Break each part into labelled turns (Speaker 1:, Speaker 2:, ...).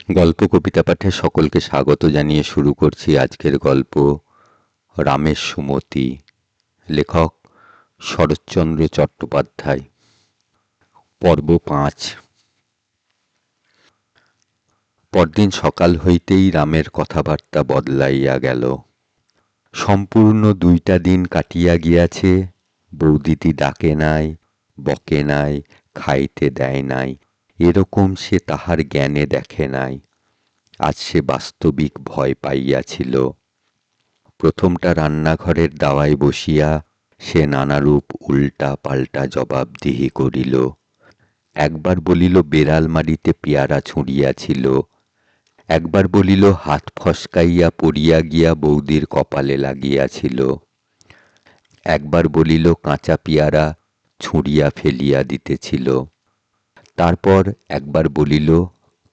Speaker 1: গল্প কবিতা পাঠে সকলকে স্বাগত জানিয়ে শুরু করছি আজকের গল্প রামের সুমতি। লেখক শরৎচন্দ্র চট্টোপাধ্যায়। পর্ব ৫। পরদিন সকাল হইতেই রামের কথাবার্তা বদলাইয়া গেল। সম্পূর্ণ ২টা দিন কাটিয়া গিয়াছে। বৌদিদি ডাকে নাই, বকে নাই, খাইতে দেয় নাই, এরকম সে তাহার জ্ঞানে দেখে নাই। আজ সে বাস্তবিক ভয় পাইয়াছিল। প্রথমটা রান্নাঘরের দাওয়ায় বসিয়া সে নানারূপ উল্টা পাল্টা জবাবদিহি করিল। একবার বলিল বেড়াল মারিতে পেয়ারা ছুঁড়িয়াছিল, একবার বলিল হাত ফসকাইয়া পড়িয়া গিয়া বৌদির কপালে লাগিয়াছিল, একবার বলিল কাঁচা পেয়ারা ছুঁড়িয়া ফেলিয়া দিতেছিল। তারপর একবার বলিল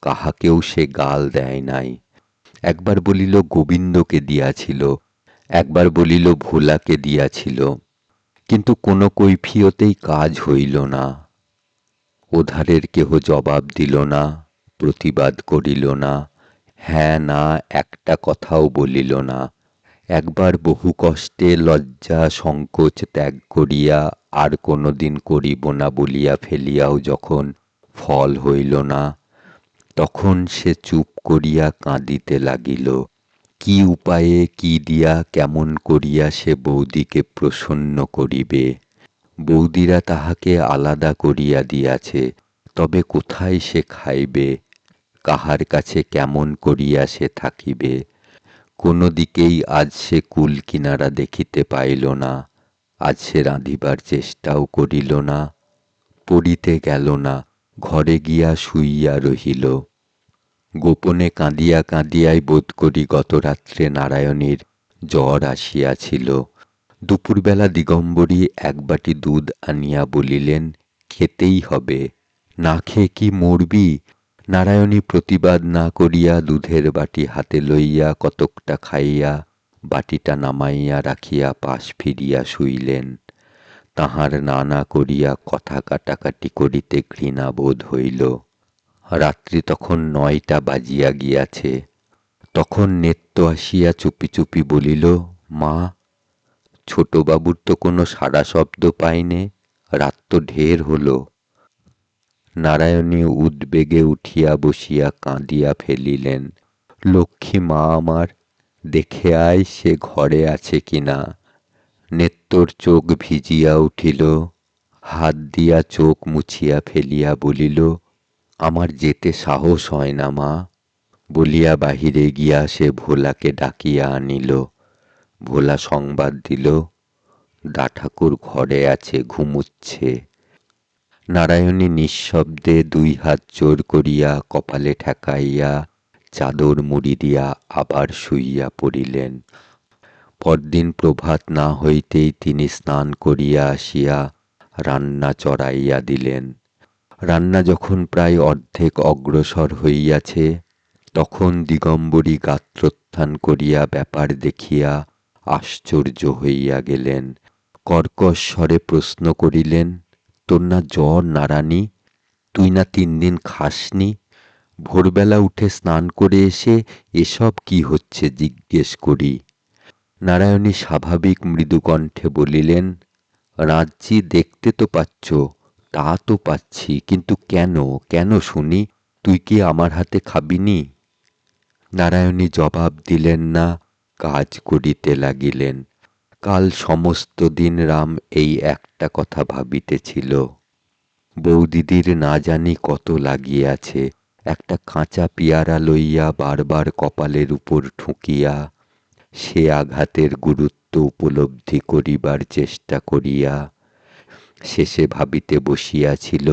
Speaker 1: কাহাকেও সে গাল দেয় নাই, একবার বলিল গোবিন্দকে দিয়াছিল, একবার বলিল ভোলাকে দিয়াছিল। কিন্তু কোনো কৈফিয়তেই কাজ হইল না। ওধারের কেহ জবাব দিল না, প্রতিবাদ করিল না, হ্যাঁ না একটা কথাও বলিল না। একবার বহু কষ্টে লজ্জা সংকোচ ত্যাগ করিয়া আর কোনো দিন করিব না বলিয়া ফেলিয়াও যখন ফল হইল না, তখন সে চুপ করিয়া কাঁদিতে লাগিল। কি উপায়ে কি দিয়া কেমন করিয়া সে বৌদিকে প্রসন্ন করিবে। বৌদিরা তাহাকে আলাদা করিয়া দিয়াছে, তবে কোথায় সে খাইবে, কাহার কাছে কেমন করিয়া সে থাকিবে। কোনো দিকেই আজ সে কুল কিনারা দেখিতে পাইল না। আজ সে রাঁধিবার চেষ্টাও করিল না, পড়িতে গেল না, ঘরে গিয়া শুইয়া রহিল। গোপনে কাঁদিয়া কাঁদিয়াই বোধ করি গত রাত্রে নারায়ণীর জ্বর আসিয়াছিল। দুপুরবেলা দিগম্বরী এক বাটি দুধ আনিয়া বলিলেন খেতেই হবে, না খেয়ে কি মরবি। নারায়ণী প্রতিবাদ না করিয়া দুধের বাটি হাতে লইয়া কতকটা খাইয়া বাটিটা নামাইয়া রাখিয়া পাশ ফিরিয়া শুইলেন। তাহার না না করিয়া কথা কাটাকাটি করিতে ঘৃণা বোধ হইল। রাত্রি তখন ৯টা বাজিয়া গিয়াছে। তখন নেত্য আসিয়া চুপি চুপি বলিল, মা, ছোটবাবুর তো কোনো সাড়া শব্দ পাইনে, রাত তো ঢের হলো। নারায়ণী উদ্বেগে উঠিয়া বসিয়া কাঁদিয়া ফেলিলেন। লক্ষ্মী মা আমার, দেখে আয় সে ঘরে আছে কিনা। নেত্তর চোখ ভিজিয়া উঠিল, হাত দিয়া চোখ মুছিয়া ফেলিয়া বলিল, আমার যেতে সাহস হয় না মা। বলিয়া বাহিরে গিয়া সে ভোলাকে ডাকিয়া আনিল। ভোলা সংবাদ দিল, দাঠাকুর ঘরে আছে, ঘুমুচ্ছে। নারায়ণী নিঃশব্দে ২ হাত জোর করিয়া কপালে ঠেকাইয়া চাদর মুড়ি দিয়া আবার শুইয়া পড়িলেন। পরদিন প্রভাত না হইতেই তিনি স্নান করিয়া আসিয়া রান্না চড়াইয়া দিলেন। রান্না যখন প্রায় অর্ধেক অগ্রসর হইয়াছে, তখন দিগম্বরী গাত্রোত্থান করিয়া ব্যাপার দেখিয়া আশ্চর্য হইয়া গেলেন। কর্কশ স্বরে প্রশ্ন করিলেন, তোর না জ্বর নারানী, তুই না ৩ দিন খাসনি? ভোরবেলা উঠে স্নান করে এসে এসব কি হচ্ছে জিজ্ঞেস করি। নারায়ণী স্বাভাবিক মৃদুকণ্ঠে বলিলেন, রাঁধছি দেখতে তো পাচ্ছ। তা তো পাচ্ছি, কিন্তু কেন কেন শুনি, তুই কি আমার হাতে খাবিনি? নারায়ণী জবাব দিলেন না, কাজ করিতে লাগিলেন। কাল সমস্ত দিন রাম এই একটা কথা ভাবিতেছিল। বৌদিদির না জানি কত লাগিয়াছে। একটা কাঁচা পেয়ারা লইয়া বারবার কপালের উপর ঠুকিয়া সে আঘাতের গুরুত্ব উপলব্ধি করিবার চেষ্টা করিয়া শেষে ভাবিতে বসিয়াছিল,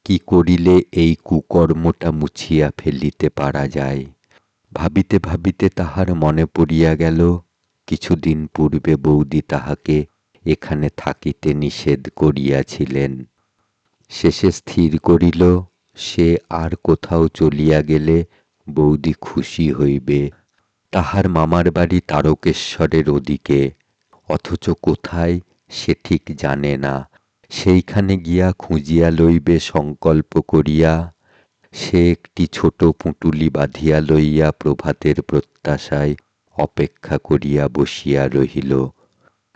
Speaker 1: কি করিলে এই কুকর্মটা মুছিয়া ফেলিতে পারা যায়। ভাবিতে ভাবিতে তাহার মনে পড়িয়া গেল, কিছুদিন পূর্বে বৌদি তাহাকে এখানে থাকিতে নিষেধ করিয়াছিলেন। শেষে স্থির করিল, সে আর কোথাও চলিয়া গেলে বৌদি খুশি হইবে। তাহার মামার বাড়ি তারকেশ্বরের ওদিকে, অথচ কোথায় সে ঠিক জানে না। সেইখানে গিয়া খুঁজিয়া লইবে সংকল্প করিয়া সে একটি ছোট পুঁটুলি বাঁধিয়া লইয়া প্রভাতের প্রত্যাশায় অপেক্ষা করিয়া বসিয়া রহিল।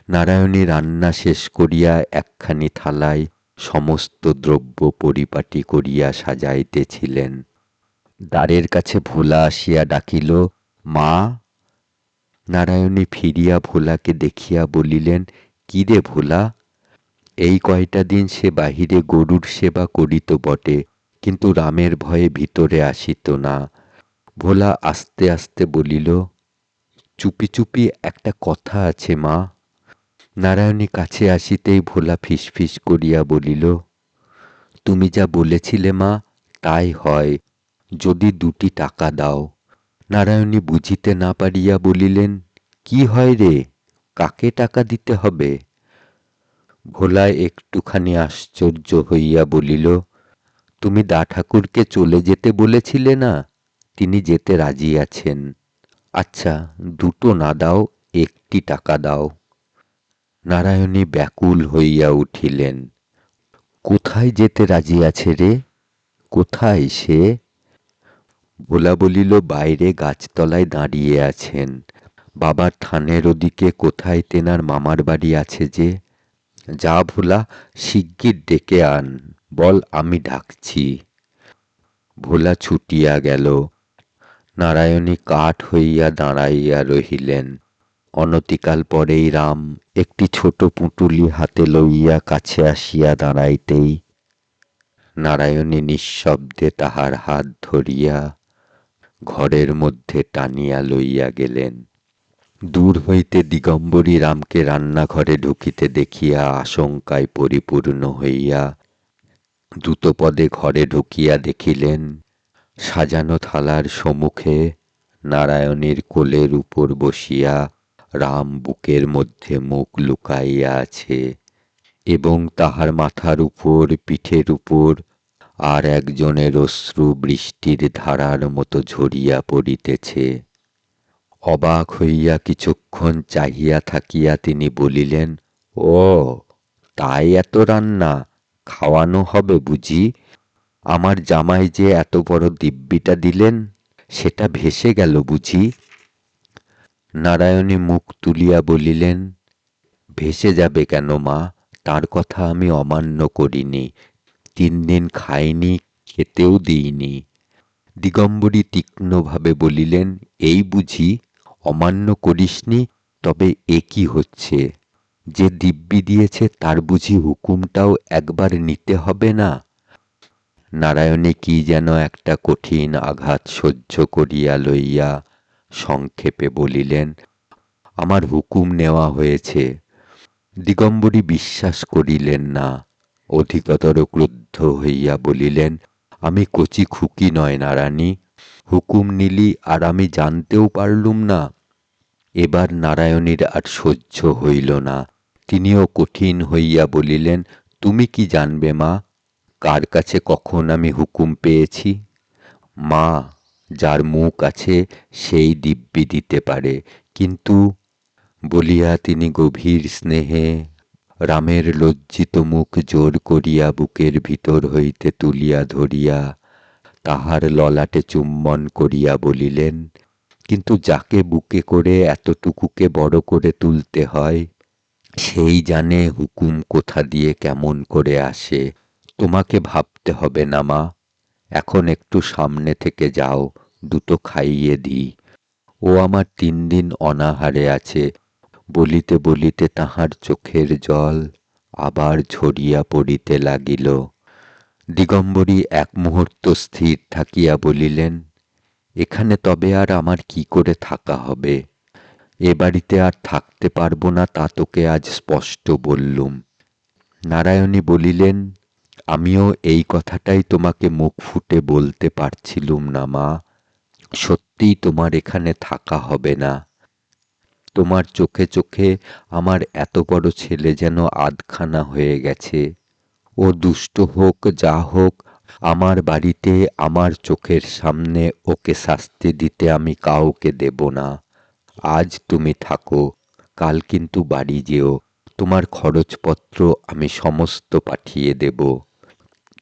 Speaker 1: নারায়ণী রান্না শেষ করিয়া একখানি থালায় সমস্ত দ্রব্য পরিপাটি করিয়া সাজাইতেছিলেন। দ্বারের কাছে ভোলা আসিয়া ডাকিল, মা। নারায়ণী ফিরিয়া ভোলাকে দেখিয়া বলিলেন, কি রে ভোলা? এই কয়টা দিন সে বাহিরে গরুর সেবা করিত বটে, কিন্তু রামের ভয়ে ভিতরে আসিত না। ভোলা আস্তে আস্তে বলিল, চুপি চুপি একটা কথা আছে মা। নারায়ণী কাছে আসিতেই ভোলা ফিসফিস করিয়া বলিল, তুমি যা বলেছিলে মা, তাই হয়, যদি 2টি টাকা দাও। নারায়ণী বুঝিতে না পারিয়া বলিলেন, কি হয় রে, কাকে টাকা দিতে হবে? ভোলা একটুখানি আশ্চর্য হইয়া বলিল, তুমি দা ঠাকুরকে চলে যেতে বলেছিলে না, তিনি যেতে রাজি আছেন। আচ্ছা, 2টো না দাও, 1টি টাকা দাও। নারায়ণী ব্যাকুল হইয়া উঠিলেন। কোথায় যেতে রাজি আছে রে? কোথায় সে? ভোলা বলিল, বাইরে গাছতলায় দাঁড়িয়ে আছেন। বাবার থানের ওদিকে কোথায় তেনার মামার বাড়ি আছে যে। যা ভোলা, শিগগির ডেকে আন, বল আমি ডাকছি। ভোলা ছুটিয়া গেল। নারায়ণী কাঠ হইয়া দাঁড়াইয়া রহিলেন। অনতিকাল পরেই রাম একটি ছোট পুঁটুলি হাতে লইয়া কাছে আসিয়া দাঁড়াইতেই নারায়ণী নিঃশব্দে তাহার হাত ধরিয়া ঘরের মধ্যে টানিয়া লইয়া গেলেন। দূর হইতে দিগম্বরী রামকে রান্নাঘরে ঢুকিতে দেখিয়া আশঙ্কায় পরিপূর্ণ হইয়া দ্রুতপদে ঘরে ঢুকিয়া দেখিলেন, সাজানো থালার সম্মুখে নারায়ণীর কোলের উপর বসিয়া রাম বুকের মধ্যে মুখ লুকাইয়া আছে, এবং তাহার মাথার উপর, পিঠের উপর আর একজনের অশ্রু বৃষ্টির ধারার মতো ঝরিয়া পড়িতেছে। অবাক হইয়া কিছুক্ষণ চাহিয়া থাকিয়া তিনি বলিলেন, ও তাই এত রান্না, খাওয়ানো হবে বুঝি? আমার জামাই যে এত বড় দিব্যিটা দিলেন, সেটা ভেসে গেল বুঝি? নারায়ণী মুখ তুলিয়া বলিলেন, ভেসে যাবে কেন মা, তার কথা আমি অমান্য করিনি, 3 দিন খাইনি, খেতেও দিইনি। দিগম্বরী তীক্ষ্ণভাবে বলিলেন, এই বুঝি অমান্য করিসনি? তবে এ কি হচ্ছে? যে দিব্যি দিয়েছে তার বুঝি হুকুমটাও একবার নিতে হবে না? নারায়ণী কি যেন একটা কঠিন আঘাত সহ্য করিয়া লইয়া সংক্ষেপে বলিলেন, আমার হুকুম নেওয়া হয়েছে। দিগম্বরী বিশ্বাস করিলেন না, অধিকতর ক্রুদ্ধ হইয়া বলিলেন, আমি কচি খুকি নয় নারানী, হুকুম নিলি আর আমি জানতেও পারলুম না। এবার নারায়ণীর আর সহ্য হইল না, তিনিও কঠিন হইয়া বলিলেন, তুমি কি জানবে মা, কার কাছে কখন আমি হুকুম পেয়েছি? মা, যার মুখ আছে সেই দিব্যি দিতে পারে, কিন্তু বলিয়া তিনি গভীর স্নেহে রামের লজ্জিত মুখ জোর করিয়া বুকের ভিতর হইতে তুলিয়া ধরিয়া তাহার ললাটে চুম্বন করিয়া বলিলেন, কিন্তু যাকে বুকে করে এতটুকুকে বড় করে তুলতে হয়, সেই জানে হুকুম কোথা দিয়ে কেমন করে আসে। তোমাকে ভাবতে হবে না মা, এখন একটু সামনে থেকে যাও, 2টো খাইয়ে দিই। ও আমার 3 দিন অনাহারে আছে। বলিতে বলিতে তাহার চোখের জল আবার ঝরিয়া পড়িতে লাগিল। দিগম্বরী এক মুহূর্ত স্থির থাকিয়া বলিলেন, এখানে তবে আর আমার কি করে থাকা হবে? এ বাড়িতে আর থাকতে পারবো না, তা তোকে আজ স্পষ্ট বললুম। নারায়ণী বলিলেন, আমিও এই কথাটাই তোমাকে মুখ ফুটে বলতে পারছিলুম না মা, সত্যিই তোমার এখানে থাকা হবে না। তোমার চোখে চোখে আমার এত বড় ছেলে যেন আধখানা হয়ে গেছে। ও দুষ্ট হোক, যা হোক, আমার বাড়িতে আমার চোখের সামনে ওকে শাস্তি দিতে আমি কাউকে দেব না। আজ তুমি থাকো, কাল কিন্তু বাড়ি যেও, তোমার খরচপত্র আমি সমস্ত পাঠিয়ে দেব।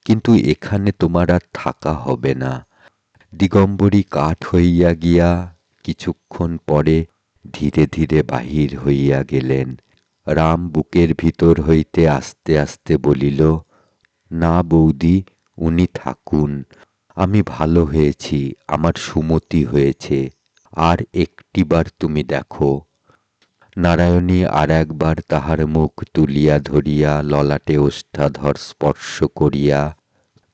Speaker 1: কিন্তু এখানে তোমার আর থাকা হবে না। দিগম্বরী কাঠ হইয়া গিয়া কিছুক্ষণ পরে ধীরে ধীরে বাহির হইয়া গেলেন। রাম বুকের ভিতর হইতে আস্তে আস্তে বলিল, না বৌদি, উনি থাকুন। আমি ভালো হয়েছি, আমার সুমতি হয়েছে, আর একটিবার তুমি দেখো। নারায়ণী আর একবার তাহার মুখ তুলিয়া ধরিয়া ললাটে ওষ্ঠাধর স্পর্শ করিয়া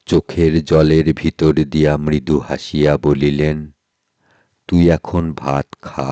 Speaker 1: চোখের জলের ভিতর দিয়া মৃদু হাসিয়া বলিলেন, তুই এখন ভাত খা।